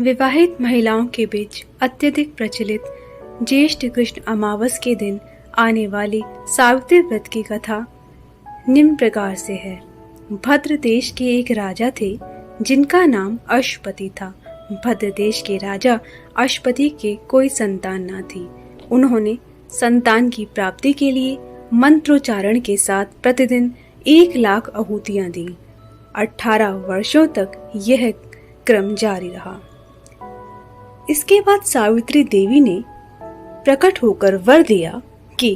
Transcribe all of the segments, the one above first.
विवाहित महिलाओं के बीच अत्यधिक प्रचलित ज्येष्ठ कृष्ण अमावस के दिन आने वाली सावित्री व्रत की कथा निम्न प्रकार से है। भद्र देश के एक राजा थे जिनका नाम अश्वपति था। भद्र देश के राजा अश्वपति के कोई संतान न थी। उन्होंने संतान की प्राप्ति के लिए मंत्रोच्चारण के साथ प्रतिदिन 1,00,000 आहुतियां दी। 18 वर्षों तक यह क्रम जारी रहा। इसके बाद सावित्री देवी ने प्रकट होकर वर दिया कि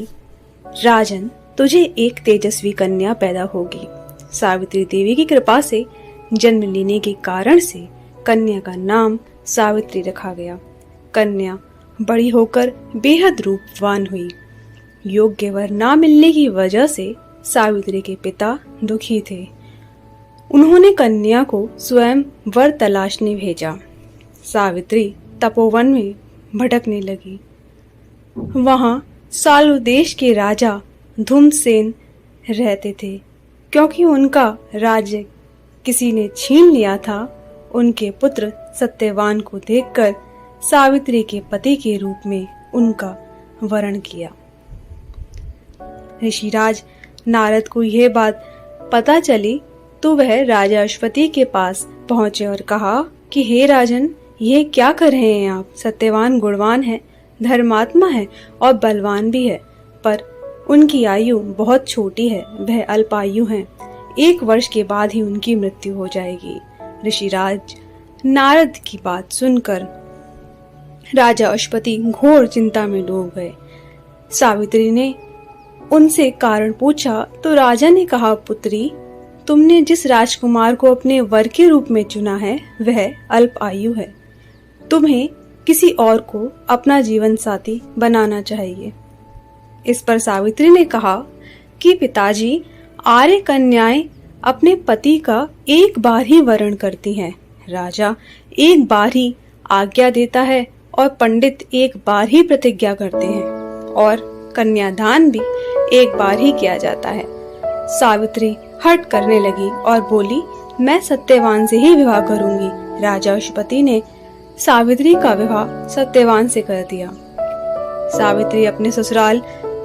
राजन, तुझे एक तेजस्वी कन्या पैदा होगी। सावित्री देवी की कृपा से जन्म लेने के कारण से कन्या का नाम सावित्री रखा गया। कन्या बड़ी होकर बेहद रूपवान हुई। योग्य वर ना मिलने की वजह से सावित्री के पिता दुखी थे। उन्होंने कन्या को स्वयं वर तलाशने भेजा। सावित्री तपोवन में भटकने लगी। वहां सालू देश के राजा धूमसेन रहते थे। क्योंकि उनका राज्य किसी ने छीन लिया था, उनके पुत्र सत्यवान को देखकर सावित्री के पति के रूप में उनका वरण किया। ऋषिराज नारद को यह बात पता चली तो वह राजा अश्वपति के पास पहुंचे और कहा कि हे राजन, ये क्या कर रहे हैं आप? सत्यवान गुणवान है, धर्मात्मा है और बलवान भी है, पर उनकी आयु बहुत छोटी है, वह अल्पायु हैं। 1 वर्ष के बाद ही उनकी मृत्यु हो जाएगी। ऋषिराज नारद की बात सुनकर राजा अश्वपति घोर चिंता में डूब गए। सावित्री ने उनसे कारण पूछा तो राजा ने कहा, पुत्री, तुमने जिस राजकुमार को अपने वर के रूप में चुना है वह अल्प आयु है। तुम्हें किसी और को अपना जीवन साथी बनाना चाहिए। इस पर सावित्री ने कहा कि पिताजी, आर्य कन्याएं अपने पति का एक बार ही वरण करती हैं। राजा एक बार ही आज्ञा देता है और पंडित एक बार ही प्रतिज्ञा करते हैं और कन्यादान भी एक बार ही किया जाता है। सावित्री हट करने लगी और बोली, मैं सत्यवान से ही विवाह करूंगी। राजा अश्वपति ने सावित्री का विवाह सत्यवान से कर दिया। सावित्री अपने ससुराल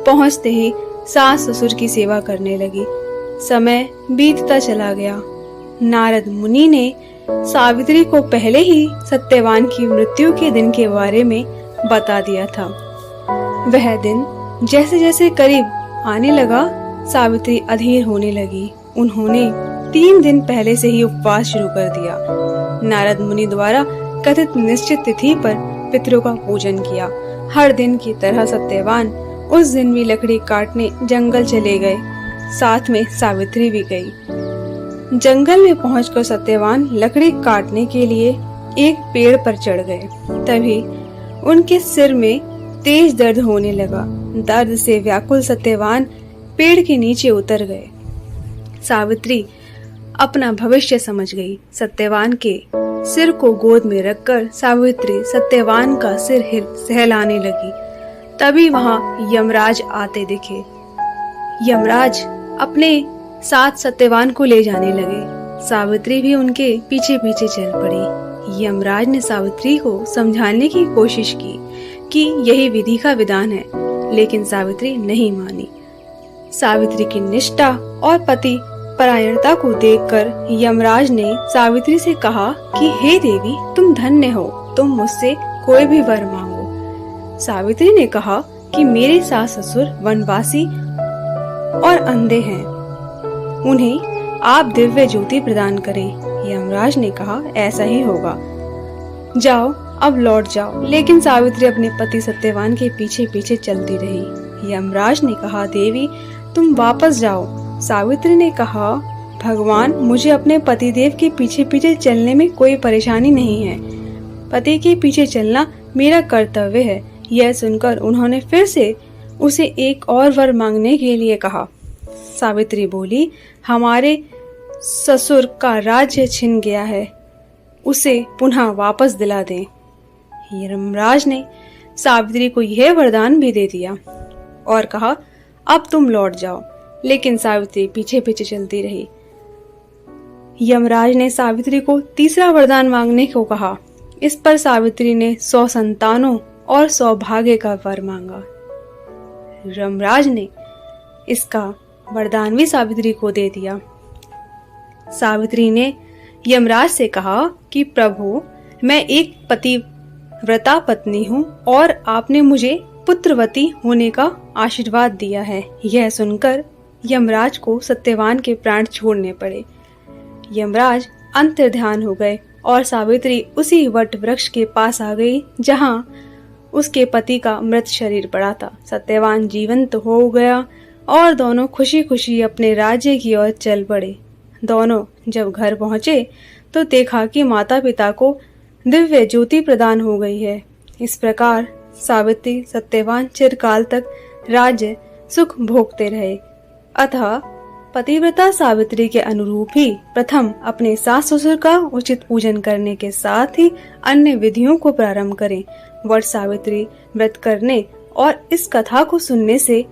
पहुंचते ही सास ससुर की सेवा करने लगी। समय बीतता चला गया। नारद मुनि ने सावित्री को पहले ही सत्यवान की मृत्यु के दिन के बारे में बता दिया था। वह दिन जैसे जैसे करीब आने लगा, सावित्री अधीर होने लगी। उन्होंने 3 दिन पहले से ही उपवास शुरू कर दिया। नारद मुनि द्वारा कथित निश्चित तिथि पर पितरों का पूजन किया। हर दिन की तरह सत्यवान उस दिन भी लकड़ी काटने जंगल चले गए। साथ में सावित्री भी गई। जंगल में पहुंचकर सत्यवान लकड़ी काटने के लिए एक पेड़ पर चढ़ गए। तभी उनके सिर में तेज दर्द होने लगा। दर्द से व्याकुल सत्यवान पेड़ के नीचे उतर गए। सावित्री अपना भविष्य समझ गई। सत्यवान के सिर को गोद में रखकर सावित्री सत्यवान का सिर सहलाने लगी। तभी वहां यमराज आते दिखे। यमराज अपने साथ सत्यवान को ले जाने लगे। सावित्री भी उनके पीछे पीछे चल पड़ी। यमराज ने सावित्री को समझाने की कोशिश की कि यही विधि का विधान है, लेकिन सावित्री नहीं मानी। सावित्री की निष्ठा और पति परायणता को देखकर यमराज ने सावित्री से कहा कि हे देवी, तुम धन्य हो, तुम मुझसे कोई भी वर मांगो। सावित्री ने कहा कि मेरे सास ससुर वनवासी और अंधे हैं, उन्हें आप दिव्य ज्योति प्रदान करें। यमराज ने कहा, ऐसा ही होगा, जाओ अब लौट जाओ। लेकिन सावित्री अपने पति सत्यवान के पीछे पीछे चलती रही। यमराज ने कहा, देवी, तुम वापस जाओ। सावित्री ने कहा, भगवान, मुझे अपने पतिदेव के पीछे पीछे चलने में कोई परेशानी नहीं है। पति के पीछे चलना मेरा कर्तव्य है। यह सुनकर उन्होंने फिर से उसे एक और वर मांगने के लिए कहा। सावित्री बोली, हमारे ससुर का राज्य छिन गया है, उसे पुनः वापस दिला दें। यमराज ने सावित्री को यह वरदान भी दे दिया और कहा, अब तुम लौट जाओ। लेकिन सावित्री पीछे पीछे चलती रही। यमराज ने सावित्री को तीसरा वरदान मांगने को कहा इस पर सावित्री ने 100 संतानों और सौभाग्य का वर मांगा। यमराज ने इसका वरदान भी सावित्री को दे दिया। सावित्री ने यमराज से कहा कि प्रभु, मैं एक पतिव्रता पत्नी हूँ और आपने मुझे पुत्रवती होने का आशीर्वाद दिया है। यह सुनकर यमराज को सत्यवान के प्राण छोड़ने पड़े। यमराज अंतर्ध्यान हो गए और सावित्री उसी वट वृक्ष के पास आ गई जहाँ उसके पति का मृत शरीर पड़ा था। सत्यवान जीवंत हो गया और दोनों खुशी खुशी अपने राज्य की ओर चल पड़े। दोनों जब घर पहुंचे तो देखा कि माता पिता को दिव्य ज्योति प्रदान हो गई है। इस प्रकार सावित्री सत्यवान चिरकाल तक राज्य सुख भोगते रहे। अतः पतिव्रता सावित्री के अनुरूप ही प्रथम अपने सास ससुर का उचित पूजन करने के साथ ही अन्य विधियों को प्रारंभ करें। वट सावित्री व्रत करने और इस कथा को सुनने से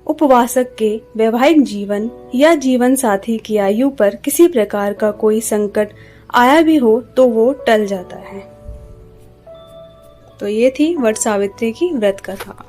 उपवासक के वैवाहिक जीवन या जीवन साथी की आयु पर किसी प्रकार का कोई संकट आया भी हो तो वो टल जाता है। तो ये थी वट सावित्री की व्रत कथा।